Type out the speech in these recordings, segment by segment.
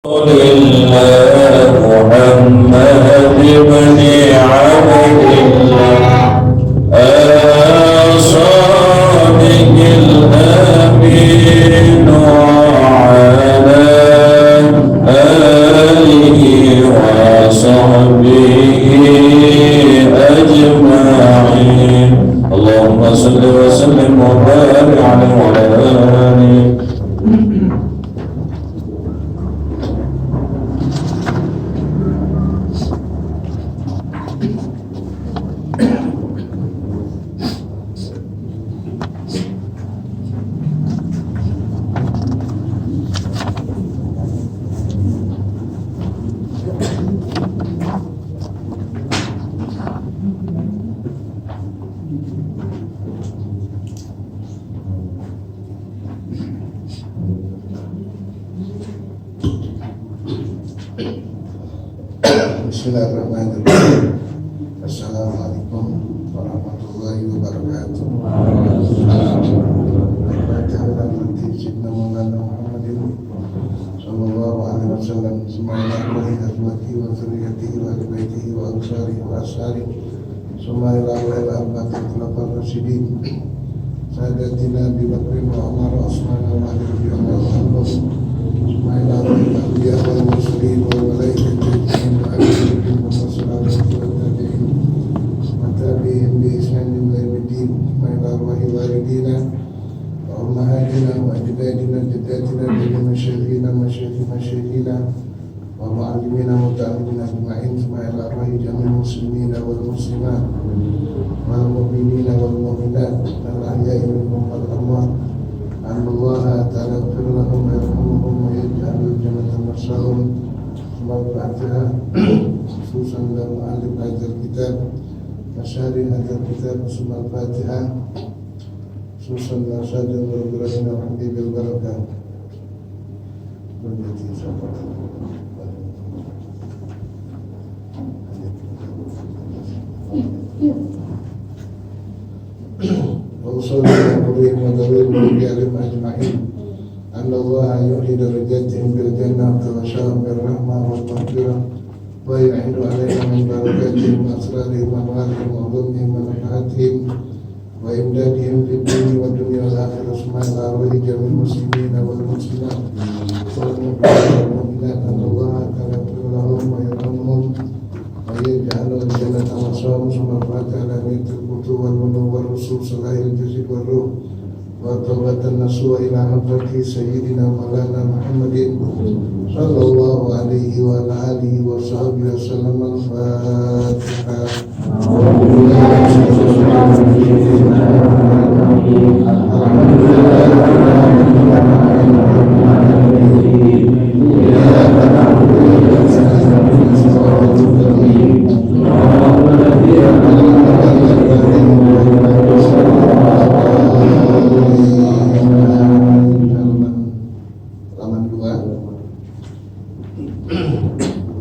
لله محمد بن عبد الله صادق الأمين وعلى آله وصحبه أجمعين. اللهم صل وسلم وبارك عليه وعلى آله. Bismillahirrahmanirrahim. Assalamualaikum warahmatullahi wabarakatuh. Sallallahu alaihi wasallam. Subhanallahi azwatihi wa dzurriyyatihi wa baitihi wa ansarihi wa ashari. Subhanallahi al-arba'atil khulafar rasyidin. Sadatina Abi Bakr wa Umar wa Utsman wa Ali bin Abi Thalib. Subhanallahi al-anbiya wal mursalin wal malaikati ajma'in wa alihi wa sahbihi wa tabi'in wa tabi'in bi ihsanin ila yaumiddin. Subhanallahi walidina wa ummahatina wa ajdadina jaddatina wa masyayikhina masyayikhina wa mu'allimina wa ta'allimina ajma'in. Subhanallahi jami'il muslimina wal muslimat wal mu'minina wal mu'minat al-ahya'i minhum wal amwat. Allah ta'ala yaghfir lahum wa yarhamhum wa yaj'alul jannata maswahum. Al-Fatihah. Khususan dalam alim hadal kitab masyari hadal kitab Al-Fatihah, khususan nasyadun wa ibrahim al-hamdi bil barakah berjati sahabat وصلى عليه وسلم وبارك أجمعين أن الله يعلي درجاتهم بالجنة وتغشاهم بالرحمة والمغفرة ويعين علينا من بركاتهم وأسرارهم وأموالهم وعلومهم ونفحاتهم وإمدادهم في الدين والدنيا والآخرة. سبحان الله جميع المسلمين والمسلمات والمؤمنين والمؤمنات أن الله تعالى يغفر لهم ويرحمهم ويجعل الجنة مأواهم. ثم الفاتحة على نية الكتب والبنو والرسول صلاح الجسد والروح وتوبة النصوح إلى حضرة سيدنا مولانا محمد صلى الله عليه وعلى آله وصحبه وسلم. الفاتحة.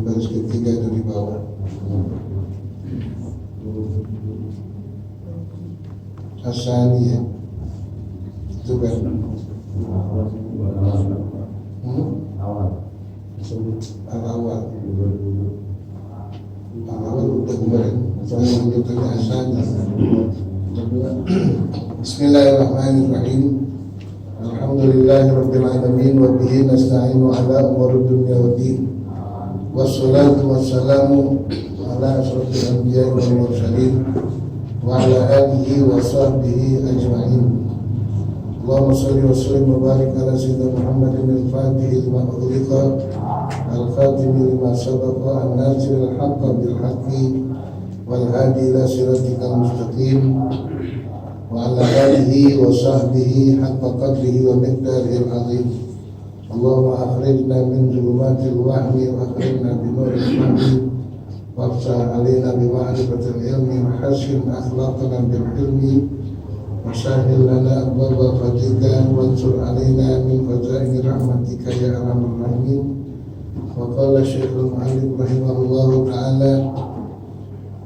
Baris ketiga dari bawah. Asani ya, itu kan al-awal udah kemarin. Saya lanjutkan asani. Bismillahirrahmanirrahim. Alhamdulillahirabbil alamin wa bihi nasta'inu ala umuri dunya waddin. Wassalatu wassalamu ala asyrafil anbiya'i wal mursalin wa ala alihi wa sahbihi ajma'in. Allahumma shalli wa sallim wa barik ala sayyidina Muhammadin al-Fatihi lima ughliqa al-khatimi lima sabaqa an-nasiril haqqa bil haqqi wal hadi ila siratikal mustaqim wa ala alihi wa sahbihi haqqa qadrihi wa miqdarihil azim. Allahumma akhrijna min zulumatil wahmi wa akhrijna bi nuril fahmi wafsah alaina bi ma'rifatil ilmi wa hassin akhlaqana bil ilmi wa sahhil lana abwaba fadlika wansur alaina min khazaini rahmatika ya arhamar rahimin. Wa qala Syekhul Mu'allif rahimahullahu ta'ala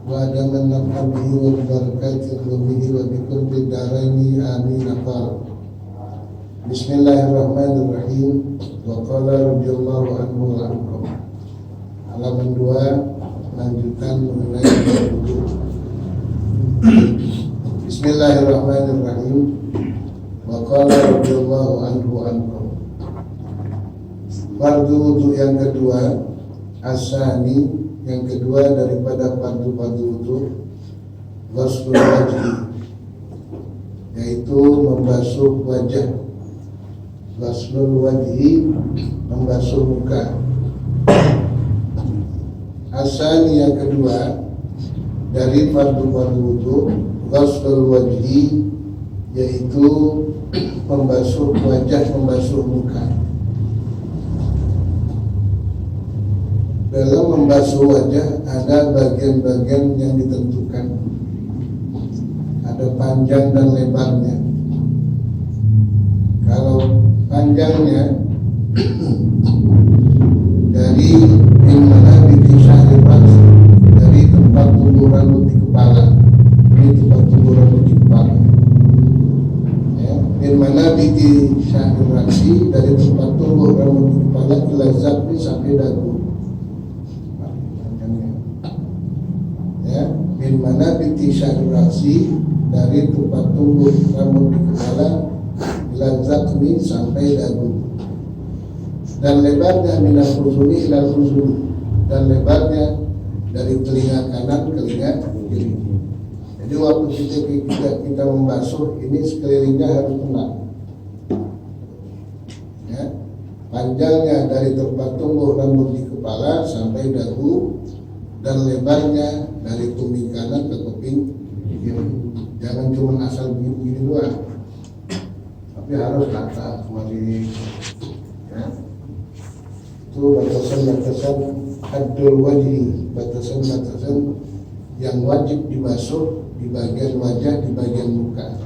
wa adaman naf'abihi wa barakatihi wa bikulli daraini amin. Bismillahirrahmanirrahim. Wa qala radhiyallahu anhu ankum. Halaman 2 lanjutan mengenai wudu. Bismillahirrahmanirrahim. Wa qala radhiyallahu anhu ankum. Fardu wudu yang kedua, asani yang kedua daripada fardu-fardu wudu, ghuslul wajhi, yaitu membasuh wajah. Ghuslul wajhi, membasuh muka. Asani yang kedua dari fardu-fardu wudu, ghuslul wajhi, yaitu membasuh wajah, membasuh muka. Dalam membasuh wajah ada bagian-bagian yang ditentukan, ada panjang dan lebarnya. Kalau panjangnya dari mana di syahri ras, dari tempat tumbuh rambut di kepala, ini tempat tumbuh rambut di kepala. Ya, min mana di syahri rasi, dari tempat tumbuh rambut di kepala ila zakri sampai dagu. Ya, min mana di syahri rasi, dari tempat tumbuh rambut di kepala ila zakri sampai dagu. Dan lebarnya minal uzuni ilal uzuni, dan lebarnya dari telinga kanan ke telinga kiri. Jadi waktu kita membasuh ini sekelilingnya harus kena. Ya, panjangnya dari tempat tumbuh rambut di kepala sampai dagu, dan lebarnya dari kuping kanan ke kuping kiri. Jangan cuma asal begini doang, tapi harus rata kembali. Ya. Itu batasan-batasan haddul wajhi, batasan-batasan yang wajib dibasuh di bagian wajah, di bagian muka.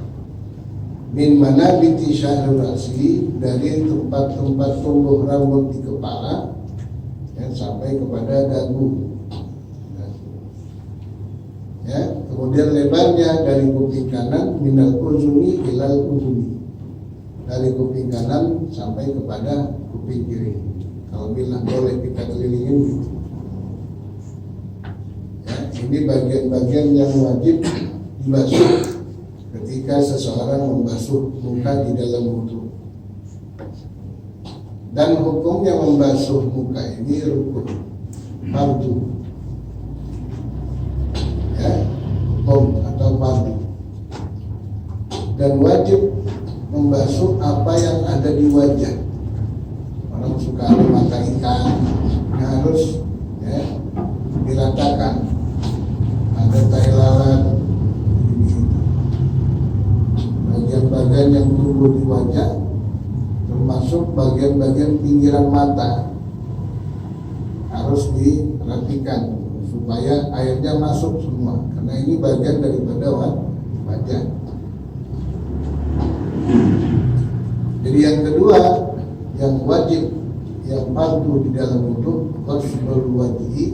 Min manabiti syahri rasi, dari tempat-tempat tumbuh rambut di kepala dan sampai kepada dagu. Ya, kemudian lebarnya dari kuping kanan minal uzuni ilal uzuni, dari kuping kanan sampai kepada kuping kiri. Kalau bilang boleh kita kelilingin gitu. Ya, ini bagian-bagian yang wajib dibasuh ketika seseorang membasuh muka di dalam wudu. Dan hukumnya membasuh muka ini rukun, fardu. Ya, hukum atau fardu. Dan wajib membasuh apa yang ada di wajah. Orang suka ada mata ikan, harus ya, diratakan. Ada tai lalat, bagian-bagian yang tumbuh di wajah, termasuk bagian-bagian pinggiran mata, harus dirapikan supaya airnya masuk semua, karena ini bagian daripada wajah. Jadi yang kedua, yang wajib, yang fardu di dalam wudu, ghuslul wajhi,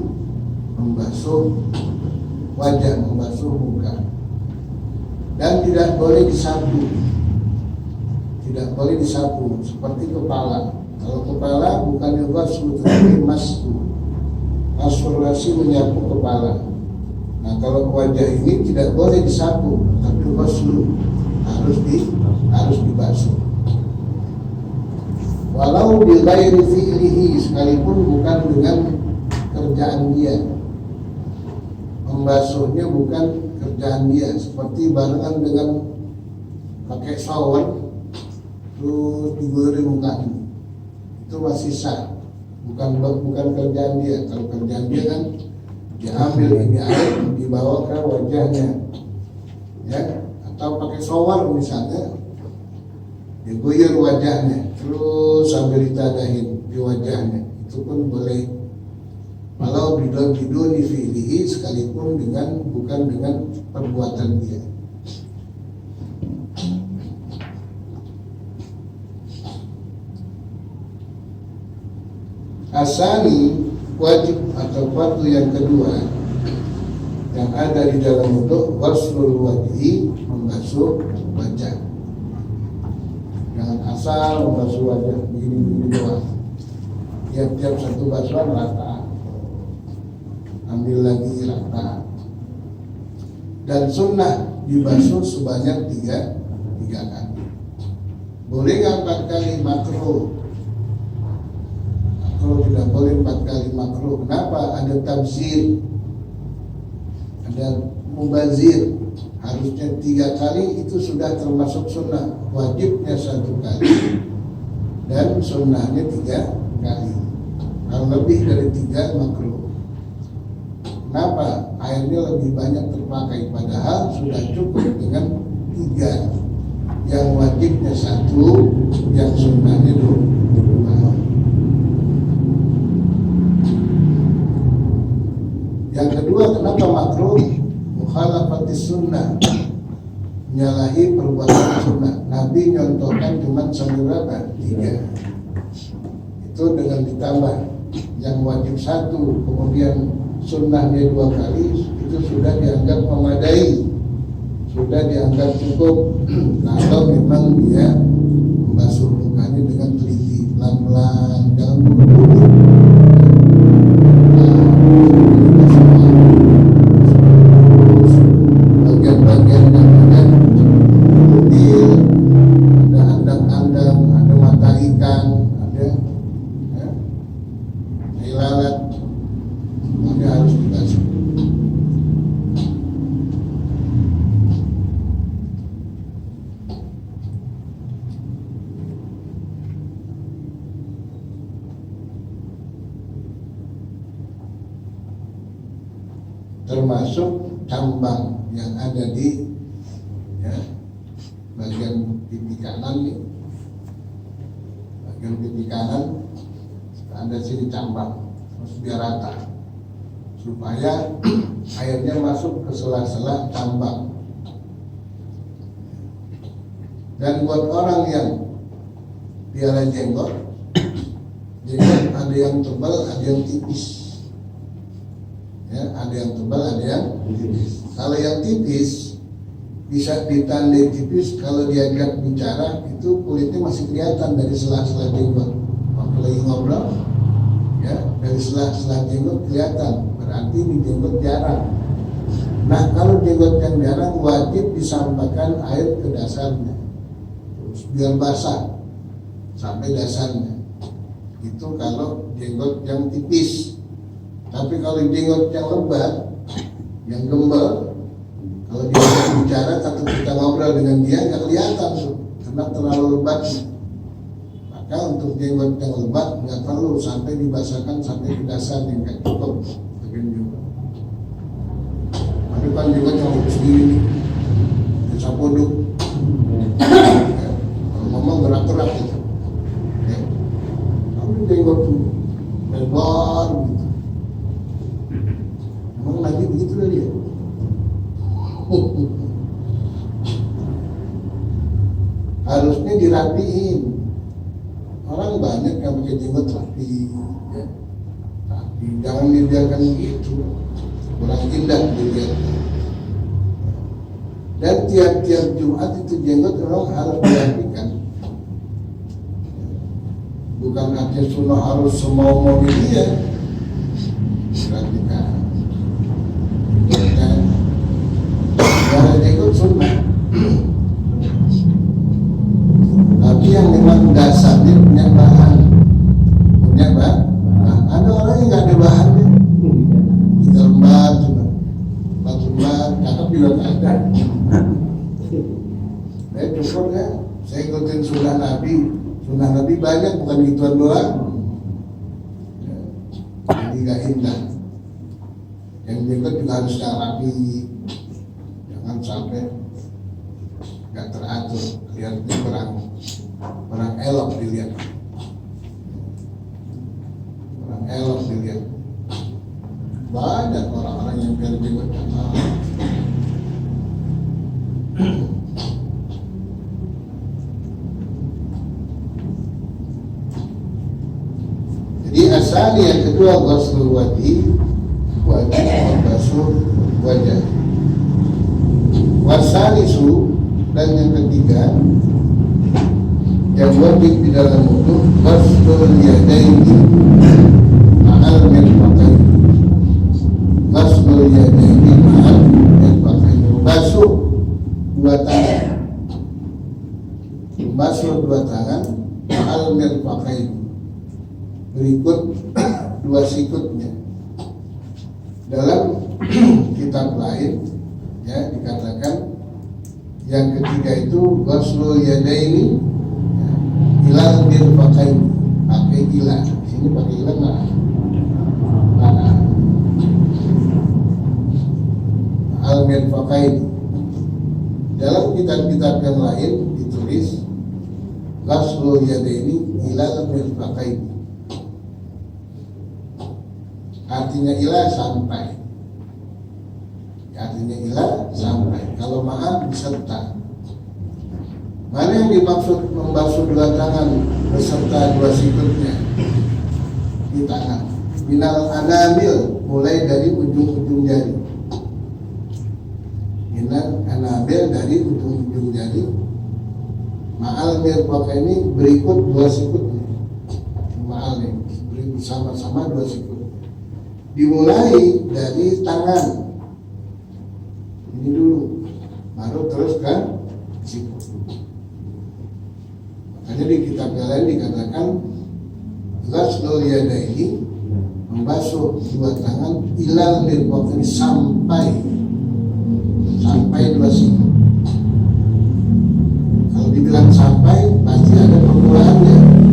membasuh wajah, membasuh muka. Dan tidak boleh disapu, tidak boleh disapu seperti kepala. Kalau kepala bukannya ghusl tetapi mashu, masrurasi menyapu kepala. Nah kalau wajah ini tidak boleh disapu, tapi ghusl harus dibasuh. Walau bi ghairi fi'lihi, sekalipun bukan dengan kerjaan dia. Membasuhnya bukan kerjaan dia, seperti barengan dengan pakai shower terus digoreng muka ini, itu masih sah, bukan kerjaan dia. Kalau kerjaan dia kan diambil ini air dibawa ke wajahnya, ya, atau pakai shower misalnya, diguyur wajahnya terus sambil ditadahin di wajahnya, itu pun boleh. Walau biduni fi'lihi, sekalipun bukan dengan perbuatan dia. Asani, wajib atau fardu yang kedua yang ada di dalam wudu, ghuslul wajhi, membasuh wajah. Jangan asal membasuh wajah begini doang. tiap-tiap satu basuhan rata, ambil lagi rata. Dan sunnah dibasuh sebanyak tiga kali. Boleh nggak 4 kali? Makruh. Makruh, tidak boleh 4 kali, makruh. Kenapa? Ada tabzir, ada mubazir. Harusnya 3 kali, itu sudah termasuk sunnah. Wajibnya 1 kali dan sunnahnya 3 kali. Kalau lebih dari 3 makruh. Kenapa? Airnya lebih banyak terpakai, padahal sudah cukup dengan 3. Yang wajibnya 1, yang sunnahnya 2. Yang kedua, kenapa makruh? Mukhalafatis sunnah, menyalahi perbuatan sunnah. Nabi nyontohkan cuma sampai berapa? 3. Itu dengan ditambah yang wajib 1, kemudian sunnahnya 2 kali, itu sudah dianggap memadai, sudah dianggap cukup. Kalau memang dia membasuh mukanya dengan teliti, pelan-pelan, jangan buru-buru. Bagian-bagian yang ada kutil, ada andang-andang, ada mata ikan, ada ilalat, maka harus dibasuh. Termasuk cambang yang ada di bagian pipi kanan nih, bagian pipi kanan ada sini cambang, harus biar rata supaya airnya masuk ke sela-sela cambang. Dan buat orang yang piara jenggot ada yang tebal, ada yang tipis. Ada yang tebal, ada yang tipis. Kalau yang tipis bisa ditandai tipis, kalau diajak bicara itu kulitnya masih kelihatan dari sela-sela jenggot. Waktu lagi ngobrol, dari sela-sela jenggot kelihatan, berarti ini jenggot jarang. Nah, kalau jenggot yang jarang wajib disampaikan air ke dasarnya, terus biar basah sampai dasarnya. Itu kalau jenggot yang tipis. Tapi kalau jenggot yang lebat, yang gembel, kalau dia bicara atau kita ngobrol dengan dia nggak kelihatan tuh, karena terlalu lebat. Maka untuk jenggot yang lebat nggak perlu sampai dibasahkan sampai ke dasar, yang nggak cukup bagian jenggot. Tapi kan jenggot yang lebih segini, bisa poduk. Kalau ngomong gerak-gerak gitu. Tapi jenggot tuh lebar gitu. Emang lagi begitu lah dia. Harusnya dirapiin. Orang banyak yang pakai jenggot rapi, rapi. Jangan dibiarkan begitu, kurang indah dilihat. Dan tiap-tiap Jumat itu jenggot orang harus dirapikan. Bukan artinya sunnah harus semau-mau dia, dirapikan. Kalau jenggot sunnah, tapi yang memang dasarnya punya bahan, ada orang yang nggak ada bahannya, tinggal lembar cuma, cakep juga nggak ada. Cukup ya, saya ikutin sunnah Nabi banyak, bukan gituan doang. Jadi nggak indah. Yang jenggot juga harus rapi. Jangan sampai nggak teratur, kelihatannya kurang elok dilihat, banyak orang-orang yang biar jenggot Jadi asal yang kedua ghuslul wajhi, wajib membasuh wajah. Wasalisu, dan yang ketiga yang wajib di dalam wudu ghuslul yadaini ma'al mirfaqain. Ghuslul yadaini ma'al mirfaqain, basuh dua tangan, basuh dua tangan ma'al mirfaqain, berikut dua sikutnya. Dalam kitab lain ya dikatakan yang ketiga itu ghuslul yadaini ilal mirfaqain, pakai ila. Di sini pakai ila mana? Al mirfaqain. Dalam kitab-kitab yang lain ditulis ghuslul yadaini ilal mirfaqain. Artinya ila sampai. Artinya ila sampai. Kalau maaf beserta. Mana yang dimaksud membasuh dua tangan beserta dua sikutnya di tangan? Minal anamil, mulai dari ujung-ujung jari. Minal anamil, dari ujung-ujung jari. Ma'al mirfaqain ini berikut dua sikutnya. Ma'al ini berikut sama-sama dua sikut. Dimulai dari tangan ini dulu, baru terus ke sikut. Makanya di kitab yang lain dikatakan ghuslul yadaini, membasuh dua tangan ilal mirfaqain, sampai dua sikut. Kalau dibilang sampai pasti ada permulaannya.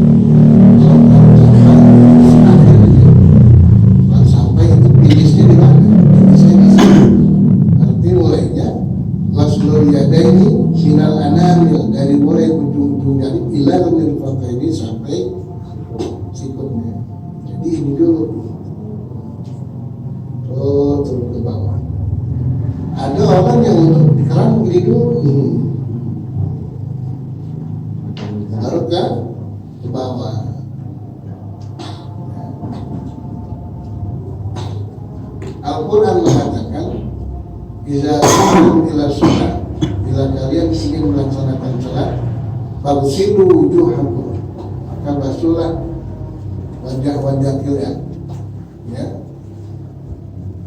Yadaini minal anamil, dari mulai ujung-ujung jari ilal mirfaqaini sampai sikutnya. Jadi ini dulu turun ke bawah. Ada orang yang untuk di kerang ini dulu baru ke bawah. Al-Quran mengatakan iza qumtum ila shalah, bila kalian ingin melaksanakan salat, fagsilu wujuhakum, maka basuhlah wajah-wajah kalian, ya.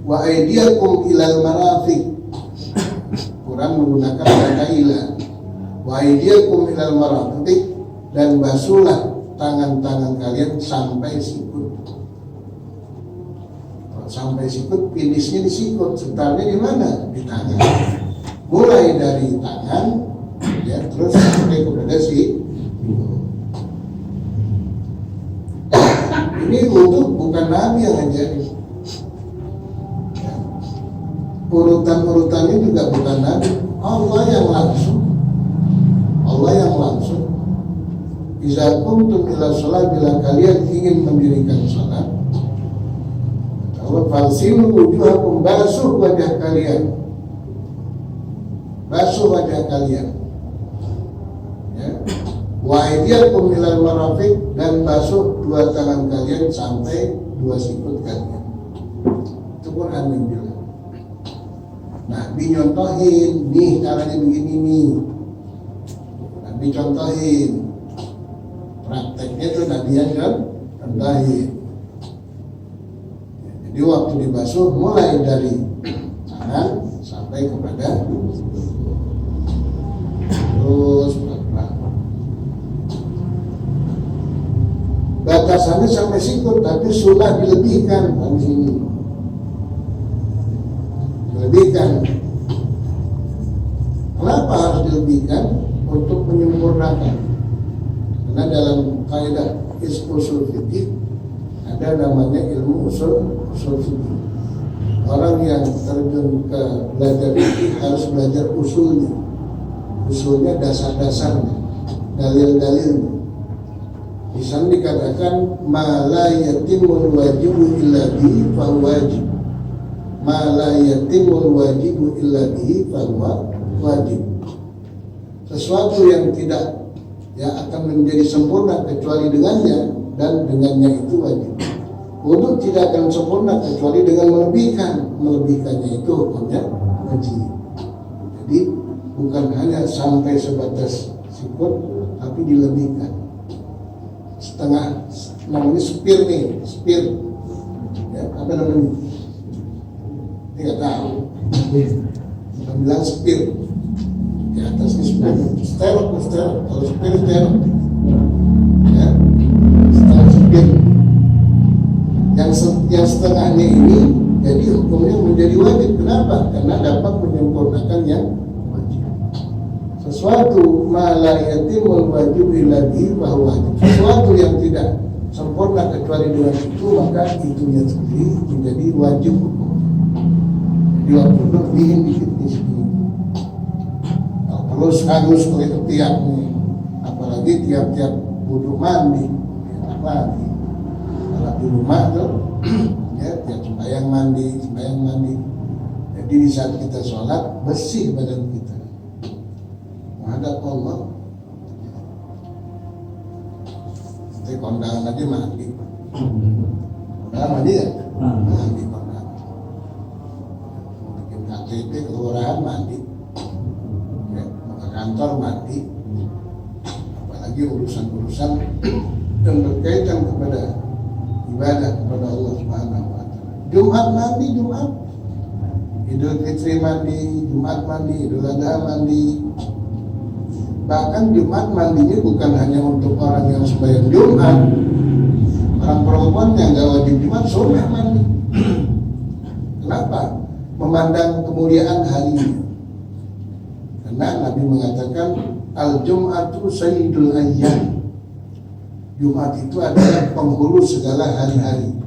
Wa aydiyakum ilal marafiq, Quran menggunakan kata ila. Wa aydiyakum ilal marafiq, dan basuhlah tangan-tangan kalian sampai sikut. Sampai sikut, finishnya di sikut, setarnya di mana? Di tangan. Mulai dari tangan, ya, terus sampai kepada sikut. Ini untuk bukan Nabi yang ngajarin. Ya. Urutan-urutan ini juga bukan Nabi, Allah yang langsung. Allah yang langsung. Iza qumtum ila shalah, bila kalian ingin mendirikan salat, fagsilu wujuhakum, basuh wajah kalian, basuh wajah kalian, ya. Wa aydiyakum ilal marafiq, dan basuh dua tangan kalian sampai dua sikut kalian. Itu Quran yang bilang. Nah, dinyontohin nih caranya begini nih. Nabi contohin, prakteknya tuh Nabi yang contohin. Jadi waktu dibasuh mulai dari tangan sampai kepada terus pelan-pelan. Batasannya sampai sikut, tapi sunnah dilebihkan di sini. Dilebihkan. Kenapa harus dilebihkan? Untuk menyempurnakan. Karena dalam kaidah usul fikih ada namanya ilmu usul fikih. Orang yang terjun ke belajar fikih harus belajar usulnya. Usulnya, dasar-dasarnya, dalil-dalilnya. Di sana dikatakan ma la yatimul wajibu illa bihi fa wajib. Ma la yatimul wajibu illa bihi fa wajib. Sesuatu yang tidak akan menjadi sempurna kecuali dengannya, dan dengannya itu wajib. Wudu tidak akan sempurna kecuali dengan melebihkannya itu hukumnya wajib. Jadi bukan hanya sampai sebatas sikut, tapi tapi dilebihkan setengah, namanya spir nih, spir ya, apa namanya? Tidak tahu. Kita bilang spir di atasnya spir, sterok, kalau spir sterok ya, setengah spir. Yang setengahnya ini jadi hukumnya menjadi wajib. Kenapa? Karena dapat menyempurnakan yang wajib. Sesuatu ma la yatimul wajib illa bihi fa huwa wajib. Sesuatu yang tidak sempurna kecuali dengan itu, maka itunya sendiri menjadi wajib hukum. Jadi waktu itu bikin dikit di sini. Kalau harus ke tiap nih, apalagi tiap-tiap wudu mandi, enak lagi. Kalau di rumah tuh, ya tiap sembahyang mandi. Jadi di saat kita sholat bersih badan kita. Menghadap Allah. Nanti kondangan aja mandi. Kondangan mandi ya? Mandi kondangan. Bikin KTP kelurahan mandi. Ya, ke kantor mandi. Apalagi urusan-urusan yang berkaitan kepada ibadah kepada Allah Subhanahu wa taala. Jumat mandi, Jumat. Idul Fitri mandi, Jumat mandi, Idul Adha mandi. Bahkan Jumat mandinya bukan hanya untuk orang yang sembahyang Jumat. Orang perempuan yang gak wajib Jumat sunnah mandi. Kenapa? Memandang kemuliaan harinya. Karena Nabi mengatakan al-Jum'atu sayyidul ayyam. Jumat itu adalah penghulu segala hari-hari,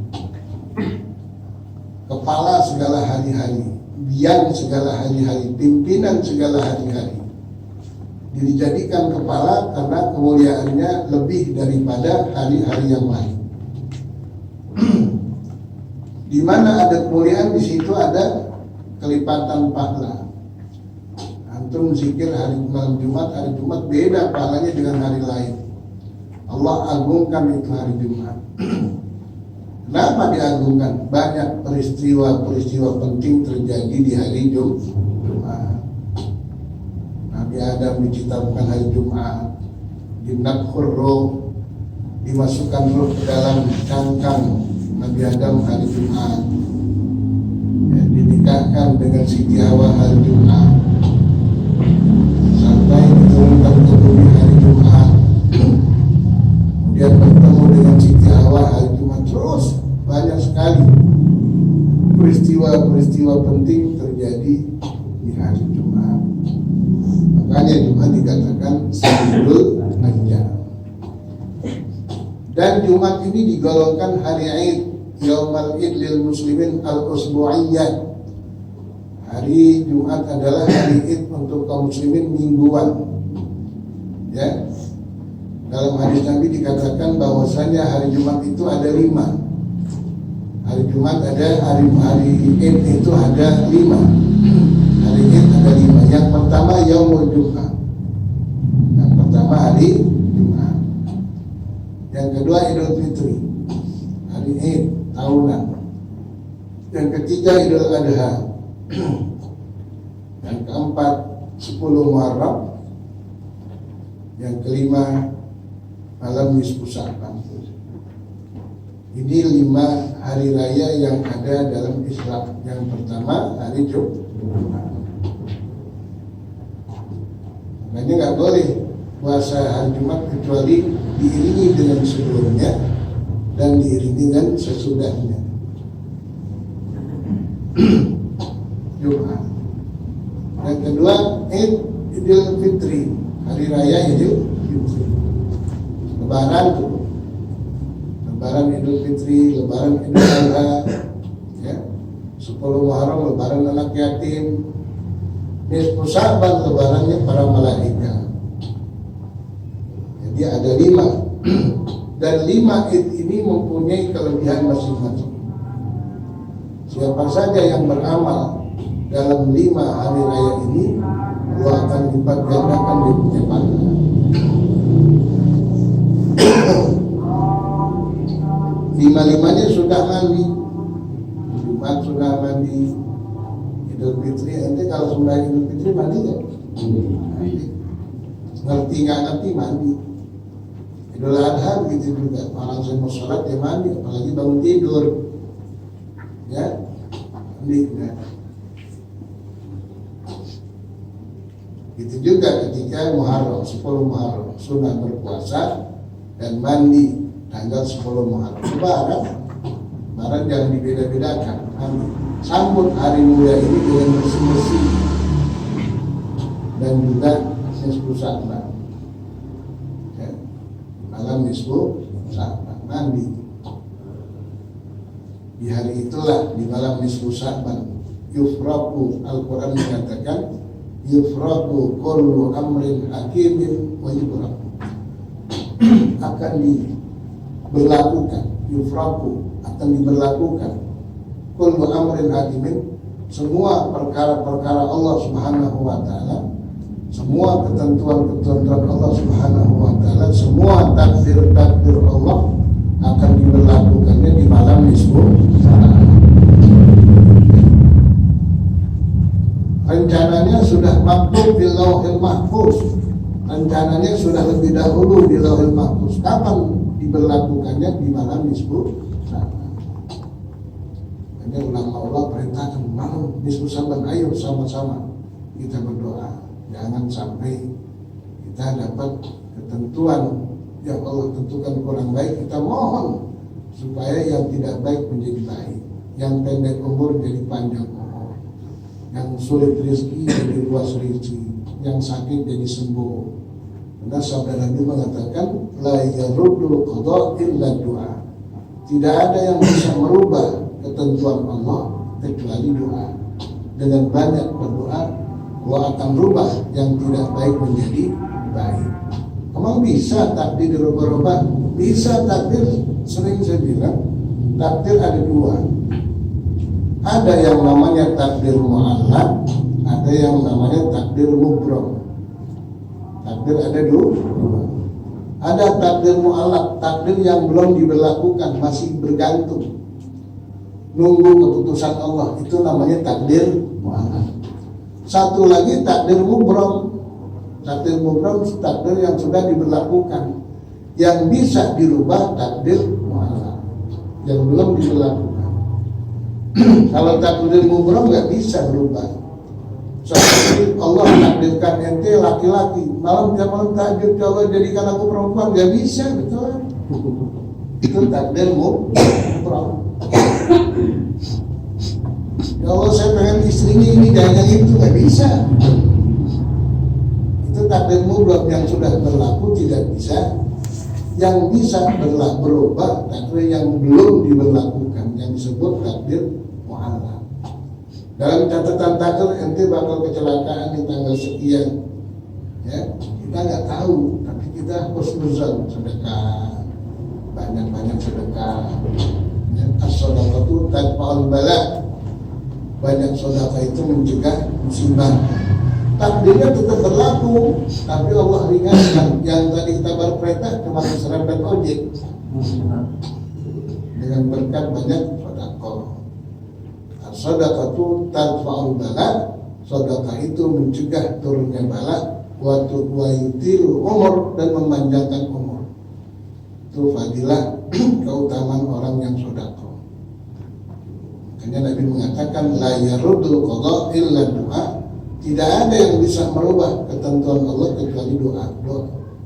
kepala segala hari-hari, biang segala hari-hari, pimpinan segala hari-hari. Dijadikan kepala karena kemuliaannya lebih daripada hari-hari yang lain. Di mana ada kemuliaan, di situ ada kelipatan pahala. Antum zikir hari malam Jumat, hari Jumat beda pahalanya dengan hari lain. Allah agungkan itu hari Jumat. Kenapa diagungkan? Banyak peristiwa-peristiwa penting terjadi di hari Jumat. Nabi Adam diciptakan hari Jumat, dinafkhur ruh, dimasukkan ruh ke dalam cangkang Nabi Adam hari Jumat, ya, dinikahkan dengan Siti Hawa hari Jumat, sampai diturunkan ke bumi hari Jumat. Dia bertemu dengan Siti Hawa hari Jumat. Terus banyak sekali peristiwa-peristiwa penting terjadi di hari Jumat. Makanya Jumat dikatakan Sayyidul Ayyam. Dan Jumat ini digolongkan hari Id, Yaumal Id lil Muslimin al-Usbu'iyyah. Hari Jumat adalah hari Id untuk kaum muslimin mingguan. Ya. Dalam hadis Nabi dikatakan bahwasanya hari Jumat itu ada 5. Hari Jumat ada hari Id itu ada 5. Hari Id ada 5. Yang pertama Yaumul Jum'ah. Yang pertama hari Jumat. Yang kedua Idul Fitri, hari Id tahunan. Yang ketiga Idul Adha. Yang keempat 10 Muharram. Yang kelima malam nisfu Sya'ban. Ini 5 hari raya yang ada dalam Islam. Yang pertama hari Jumat. Makanya nggak boleh puasa hari Jumat kecuali diiringi dengan sebelumnya dan diiringi dengan sesudahnya. Jumat. Yang kedua Idul Fitri, hari raya Idul Fitri. Lebaran tuh, Lebaran Idul Fitri, Lebaran Idul Adha, ya, 10 Muharram Lebaran anak yatim, nisfu Sya'ban Lebarannya para malaikat. Jadi ada 5 dan 5 Id ini mempunyai kelebihan masing-masing. Siapa saja yang beramal dalam 5 hari raya ini, Allah akan lipat gandakan dia punya pahala. Lima-limanya sudah mandi. Jumat sudah mandi. Idul Fitri, ente kalau sudah Idul Fitri mandi nggak? Mandi. Ngerti nggak ngerti mandi. Idul Adha begitu juga, orang saya mau sholat dia mandi, apalagi bangun tidur, ya mandi. Ya. Itu juga ketika Muharram, 10 Muharram, sunnah berpuasa dan mandi tanggal 10 Muharram. Lebaran jangan dibeda-bedakan. Sambut hari mulia ini dengan bersih-bersih dan juga nisfu Sya'ban. Ya. Malam nisfu Sya'ban mandi. Di hari itulah, di malam nisfu Sya'ban, yufraku, Al-Quran mengatakan yufraku kullu amrin hakimin wa yubraku, akan diberlakukan, yufraku akan diberlakukan kullu amrin hakimin, semua perkara-perkara Allah Subhanahu wa taala, semua ketentuan-ketentuan Allah Subhanahu wa taala, semua takdir-takdir Allah akan diberlakukannya di malam nisfu Sya'ban. Rencananya sudah maktub di Lauhil Mahfuz. Rencananya sudah lebih dahulu di Lauhil Mahfuz. Kapan diberlakukannya? Di malam nisfu Sya'ban. Hanya ulama Allah perintahkan malam nisfu Sya'ban, ayo sama-sama kita berdoa. Jangan sampai kita dapat ketentuan yang Allah tentukan kurang baik, kita mohon supaya yang tidak baik menjadi baik, yang pendek umur jadi panjang umur, yang sulit rezeki jadi luas rezeki, yang sakit jadi sembuh. Karena sabda Nabi mengatakan la yaruddu qada illa doa. Tidak ada yang bisa merubah ketentuan Allah kecuali doa. Dengan banyak berdoa, Allah akan rubah yang tidak baik menjadi baik. Emang bisa takdir dirubah-rubah? Bisa takdir, sering saya bilang takdir ada dua. Ada yang namanya takdir mu'allaq, ada yang namanya takdir mubram. Takdir ada dua. Ada takdir mu'allaq, takdir yang belum diberlakukan, masih bergantung, nunggu keputusan Allah, itu namanya takdir mu'allaq. Satu lagi takdir mubram. Takdir mubram, takdir yang sudah diberlakukan, yang bisa dirubah takdir mu'allaq, yang belum diberlakukan. Kalau takdir mubram nggak bisa berubah. Seperti Allah takdirkan ente laki-laki, malam tiap malam tahajud, Allah jadikan aku perempuan, nggak bisa, betul? Itu takdir mubram. Ya Allah, saya pengen istrinya ini dan yang itu, nggak bisa. Takdir mubram yang sudah berlaku tidak bisa. Yang bisa berubah takdir yang belum diberlakukan, yang disebut takdir mu'allaq. Dalam catatan takdir ente bakal kecelakaan di tanggal sekian, ya kita nggak tahu, tapi kita husnuzan, sedekah, banyak-banyak sedekah, ya, as-shadaqatu tadfa'ul bala, banyak sedekah itu mencegah musibah. Takdirnya tetap berlaku, tapi Allah ringankan. Yang tadi kita baru perintah cuma diserempet ojek dengan berkat banyak sedekah. Sedekah tadfa'ul bala, sedekah itu mencegah turunnya bala, wa yutil umur, dan memanjangkan umur. Itu fadilah keutamaan orang yang sedekah. Makanya Nabi mengatakan la yarudul qada illa doa. Tidak ada yang bisa merubah ketentuan Allah kecuali doa.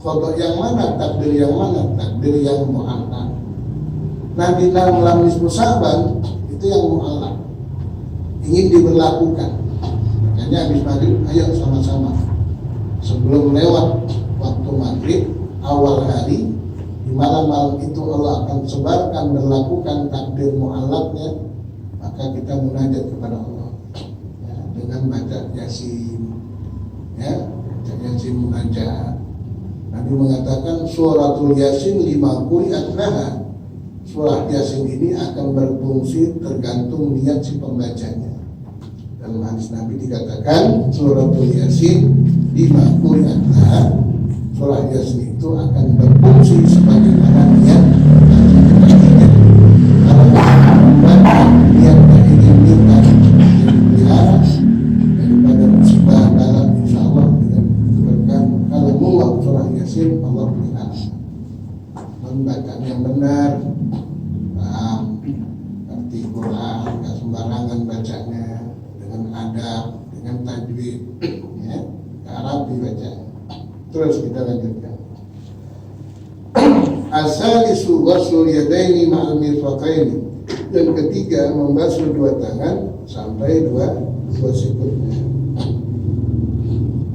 Qada yang mana? Takdir yang mana? Takdir yang mu'allaq. Nah, di dalam malam nisfu Sya'ban itu yang mu'allaq, ingin diberlakukan. Makanya habis maghrib, ayo sama-sama sebelum lewat waktu maghrib, awal hari, di malam-malam itu Allah akan sebarkan, berlakukan takdir mu'allaqnya. Maka kita munajat kepada Allah dengan baca Yasin, ya, baca Yasin munajat. Nabi mengatakan suratul Yasin 5 quri'at laha. Surah Yasin ini akan berfungsi tergantung niat si pembacanya. Dalam hadis Nabi dikatakan suratul Yasin 5 quri'at laha. Surah Yasin itu akan berfungsi sebagaimana niat pembacanya. Kalau membaca niat yang ingin kita dipelihara daripada musibah dalam, insya Allah dengan berkat kalau mulak surah Yasin Allah pelihara. sembarangan bacanya, dengan adab, dengan tajwid, ya, Arab dibaca. Terus kita lanjutkan. Asalisu ghuslul yadaini ma'al mirfaqaini. Dan ketiga, membasuh dua tangan sampai dua sikutnya.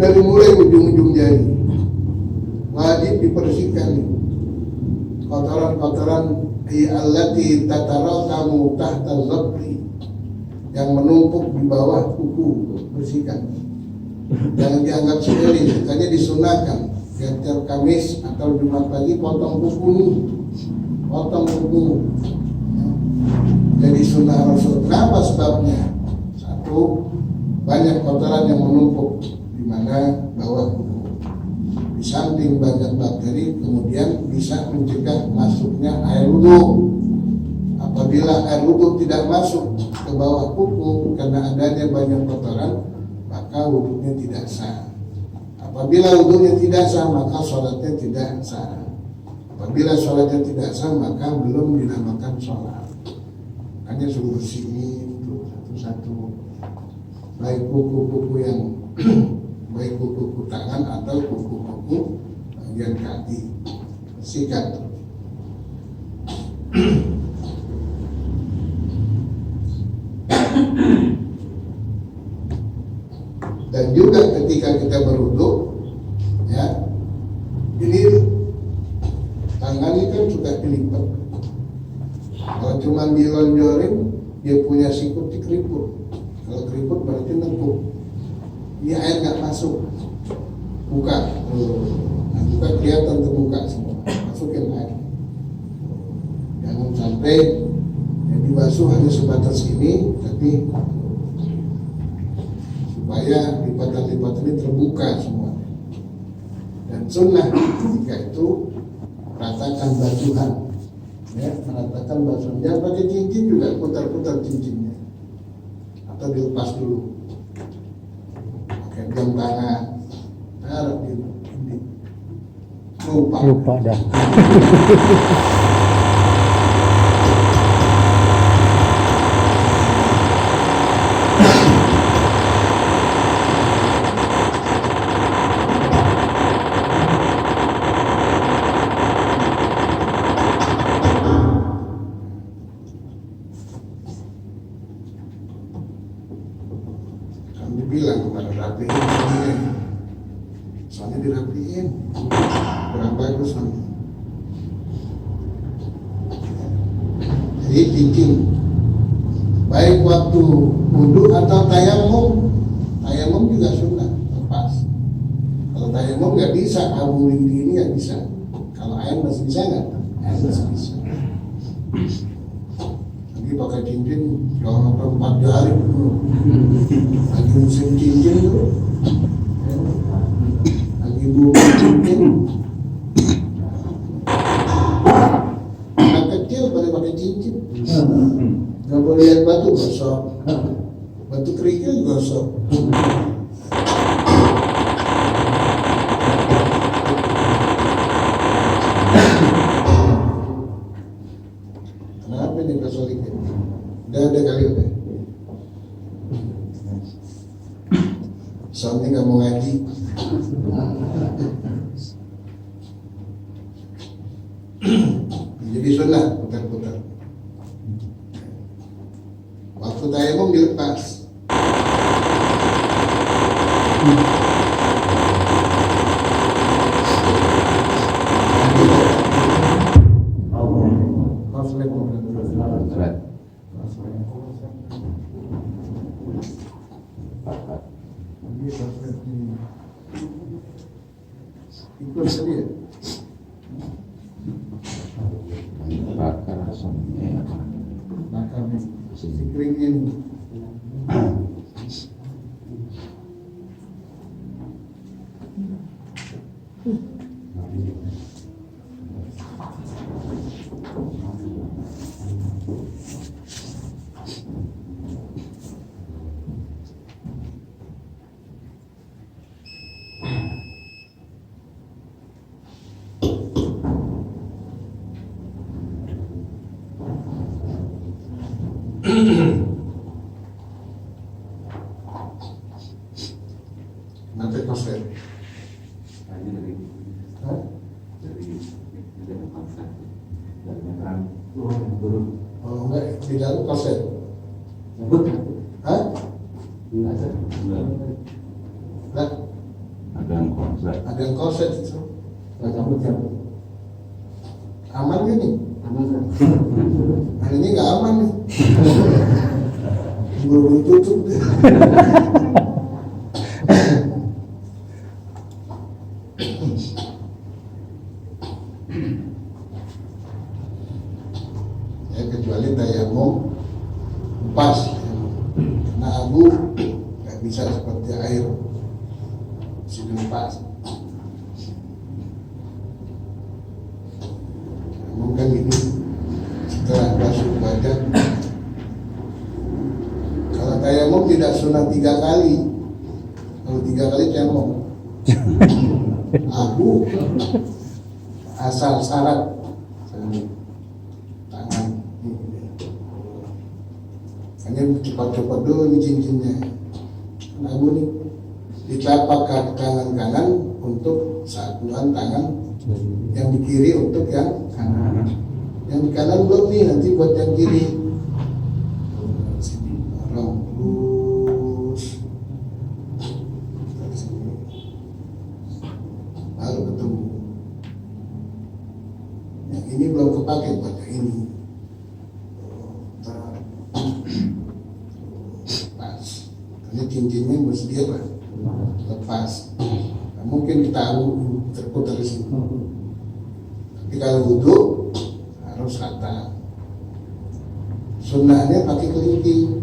Dari mulai ujung-ujung jari wajib dibersihkan kotoran-kotoran allati tatarakamu tahta zabri, yang menumpuk di bawah kuku, bersihkan. Jangan dianggap steril, makanya disunahkan tiap Kamis atau Jumat pagi potong kuku nih, potong kuku. Jadi sunnah Rasul. Kenapa sebabnya? Satu, banyak kotoran yang menumpuk di mana bawah kuku. Di samping banyak bakteri, kemudian bisa mencegah masuknya air wudhu. Apabila air wudhu tidak masuk ke bawah kuku karena adanya banyak kotoran, maka wudhunya tidak sah. Apabila wudhunya tidak sah, maka sholatnya tidak sah. Apabila sholatnya tidak sah, maka belum dinamakan sholat. Hanya suruh bersihin tuh satu-satu, baik kuku-kuku yang baik kuku tangan atau kuku-kuku bagian kaki, bersihkan. Dan juga ketika kita berwudu, ya, ini tangan ini kan sudah dilipat. Kalau cuma dilonjorin, dia punya sikut di keriput. Kalau keriput berarti nengkuk. Ini air nggak masuk. Buka, nah, buka kelihatan terbuka semua. Masukin air. Jangan sampai jadi basuh hanya sebatas ini, tapi supaya lipatan-lipatan ini terbuka semua. Dan sunnah ketika itu ratakan basuhan. Ya, meratakan basuhan. Jangan pakai cincin juga, putar-putar cincinnya atau dilepas dulu pakai jam tangan, taruh di lupa dah. bilang kepada rapiin ini, soalnya dirapiin kurang bagus nanti. Jadi cincin baik waktu wudhu atau tayamum juga sunnah lepas. Kalau tayamum nggak bisa, abu ini nggak bisa. Kalau air masih bisa nggak? Air masih bisa. Lagi pakai cincin jangan sampai 4 jari dulu. Lagi musim cincin dulu, lagi buka cincin. Anak kecil pada pakai cincin, nggak boleh lihat batu gosok, batu kerikil gosok. Kenapa nih kesulitan? Udah kali udah. Soalnya nggak mau ngaji. Jadi sunnah putar-putar. Waktu tayamum dilepas. Ikut saja. Bakar asam Bakar si keringnya ini. korset? Hah? Enggak. Ada yang korset. Ada yang korset itu. Aman gak nih? Hari ini nggak aman nih. Buru-buru tutup deh. Ya, kecuali tayamum pas, karena abu nggak bisa seperti air sidin pas. Mungkin ini setelah basuh badan. Kalau tayamum tidak sunat 3 kali. Kalau 3 kali tayamum abu asal syarat tangan hanya cepat-cepat dulu nih cincinnya. Abu nih di telapak kaki tangan kanan untuk satuan tangan, yang di kiri untuk yang kanan. Yang di kanan belum nih, nanti buat yang kiri. Sini orang lurus dari sini baru ketemu. Yang ini belum kepake buat yang ini. Pas. Ini cincinnya mesti dia lah. Lepas. Nah, mungkin kita terputar di sini. Tapi kalau wudhu harus rata. Sunnahnya pakai kelingking.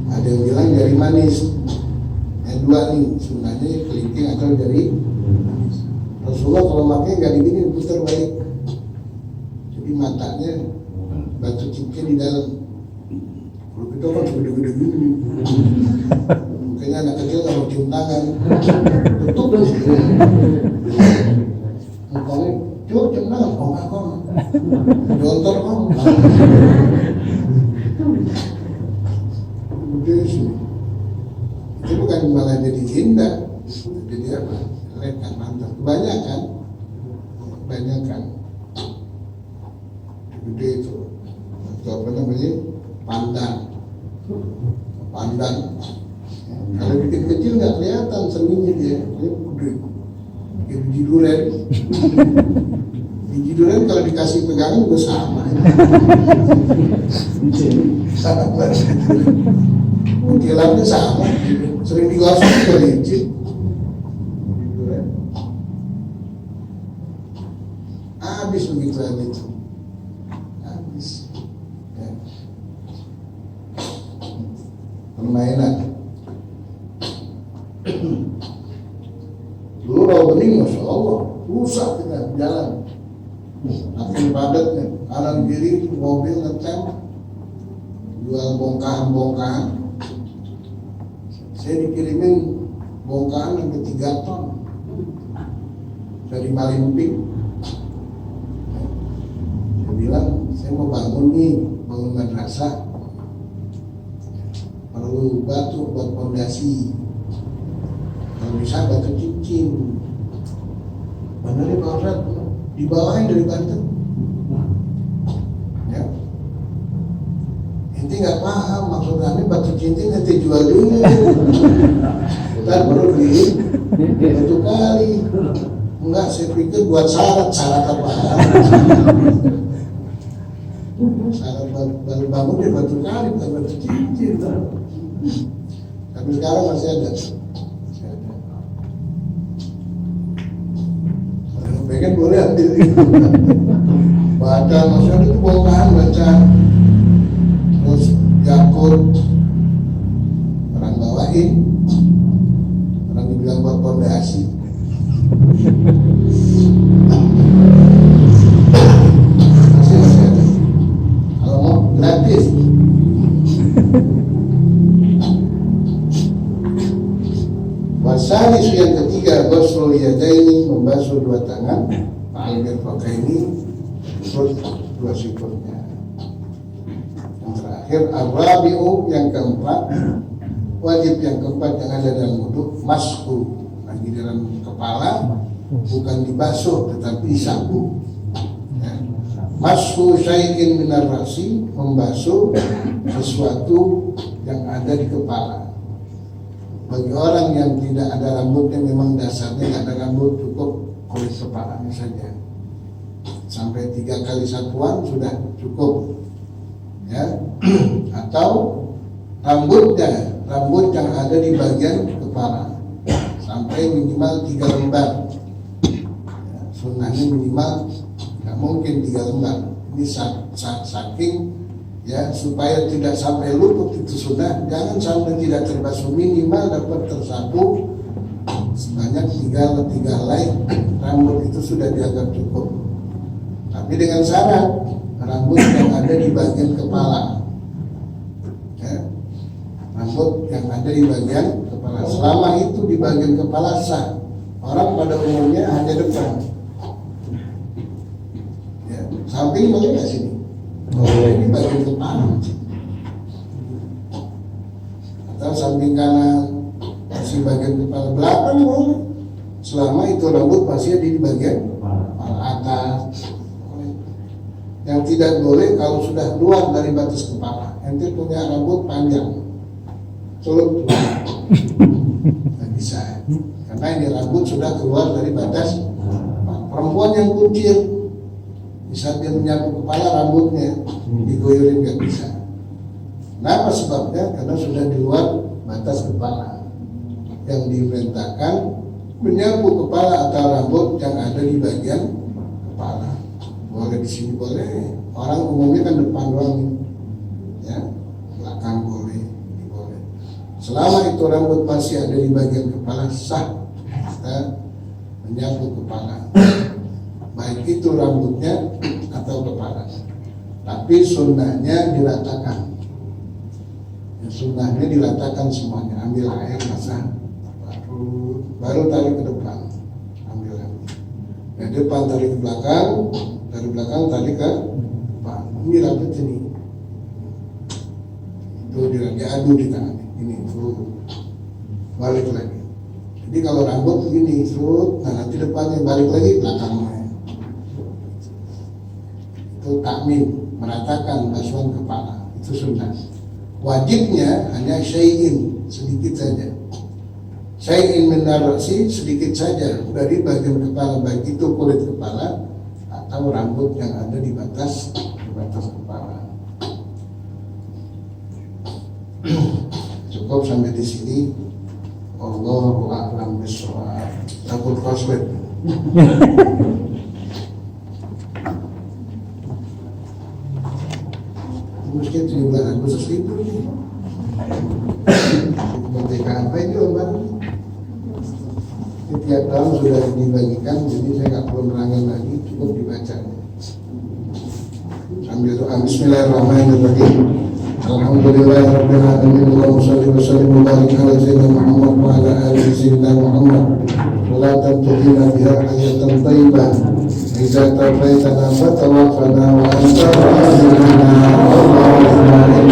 Ada yang bilang jari manis. Yang dua nih, sunnahnya kelingking atau jari manis. Rasulullah kalau pakai nggak digini, putar balik. Jadi matanya batu cincin di dalam. Kalau kita kan gede-gede gini. Kayaknya anak kecil kalau cium tangan tutup deh. Mukanya coba cium tangan, kong jontor kong. Gede sih. Itu bukan malah jadi indah, jadi apa? Jelek kan, mantap. Kebanyakan gede itu. Itu apa namanya? Pandan. Kalau bikin kecil nggak kelihatan seninya dia, gede. Kayak biji durian. Biji durian kalau dikasih pegangan juga sama. Sangat banget. Ukilannya sama, sering digosok juga licin. Biji durian. Habis begitu aja itu. Habis. Ya. Permainan. Dulu rawa bening, Masya Allah, rusak kita jalan. Makin padat nih, kanan kiri mobil ngetem, jual bongkahan. Saya dikirimin bongkahan yang 3 ton dari Malimping. Saya bilang, saya mau bangun madrasah. Perlu batu buat fondasi. Kalau bisa batu cincin. Benar ya Pak Ustadz, dibawain dari Banten. Ya. Inti nggak paham maksudnya ini batu cincin nanti jual dulu. Ntar baru beli 1 kali. Enggak, saya pikir buat syarat apa? Syarat baru bangun dia batu kali, bukan batu cincin. Tapi sekarang masih ada. Pengen boleh ambil. Baca maksudnya itu bongkahan, baca terus Yakut orang bawain, orang dibilang buat fondasi. Masih ada. Kalau mau gratis. Wasalis yang ketiga, ghuslul yadaini, membasuh 2 tangan, ma'al mirfaqaini, terus 2 sikurnya. Yang terakhir, ar-rabi'u, yang keempat, wajib yang keempat yang ada dalam wudu, mashu, lagi dalam kepala, bukan dibasuh tetapi disapu. Ya. Mashu syai'in minar rasi, membasuh sesuatu yang ada di kepala. Bagi orang yang tidak ada rambutnya, memang dasarnya tidak ada rambut, cukup kulit kepalanya saja. Sampai 3 kali satuan sudah cukup, ya. Atau rambutnya, rambut yang ada di bagian kepala, sampai minimal 3 lembar. Ya, sunnahnya minimal, nggak mungkin 3 lembar. Ini saking, ya, supaya tidak sampai luput itu sunnah. Jangan sampai tidak terbasuh, minimal dapat tersapu sebanyak 3 helai rambut, itu sudah dianggap cukup. Tapi dengan syarat rambut yang ada di bagian kepala, ya, rambut yang ada di bagian kepala. Selama itu di bagian kepala sah. Orang pada umumnya hanya depan, ya. Samping boleh nggak sini? Boleh, di bagian kepala. Atau samping kanan, masih bagian kepala. Belakang boleh, selama itu rambut masih ada di bagian kepala atas. Yang tidak boleh kalau sudah keluar dari batas kepala. Ente punya rambut panjang, celup, nggak bisa, karena ini rambut sudah keluar dari batas. Perempuan yang kucil, bisa dia menyapu kepala, rambutnya digoyorin, nggak bisa. Kenapa sebabnya? Karena sudah di luar batas kepala. Yang diperintahkan menyapu kepala atau rambut yang ada di bagian kepala. Boleh di sini boleh, orang umumnya kan depan doang, ya, belakang boleh, ini boleh. Selama itu rambut masih ada di bagian kepala, sah kita menyapu kepala, baik itu rambutnya atau kepala. Tapi sunnahnya diratakan, ya, sunnahnya diratakan semuanya. Ambil air basah, baru tarik ke depan, ambil air. Dari depan tarik ke belakang, dari belakang tarik ke depan. Ini rambut ini, itu diadu di tangan ini, balik lagi. Jadi kalau rambut begini, nah nanti depannya balik lagi, belakangnya. Itu takmim, meratakan basuhan kepala, itu sunnah. Wajibnya hanya syai'in, sedikit saja. Syai'in minar ra'si, sedikit saja dari bagian kepala, baik itu kulit kepala atau rambut yang ada di batas kepala. Cukup sampai di sini. Allahu a'lam bishawab. Takut koslet. Mungkin 17 Agustus itu nih. Kemerdekaan apa ini Om? Tiap tahun sudah dibagikan, jadi saya nggak perlu menerangkan lagi, cukup dibaca. Sambil doa. Bismillahirrahmanirrahim. Alhamdulillahirabbil alamin. Allahumma shalli wa sallim wa barik ala sayyidina Muhammad wa ala ali sayyidina Muhammad. Salatan tuhina biha hayatan thayyibah. Iza tafaitana fatawaffana wa anta rahimana. Allahumma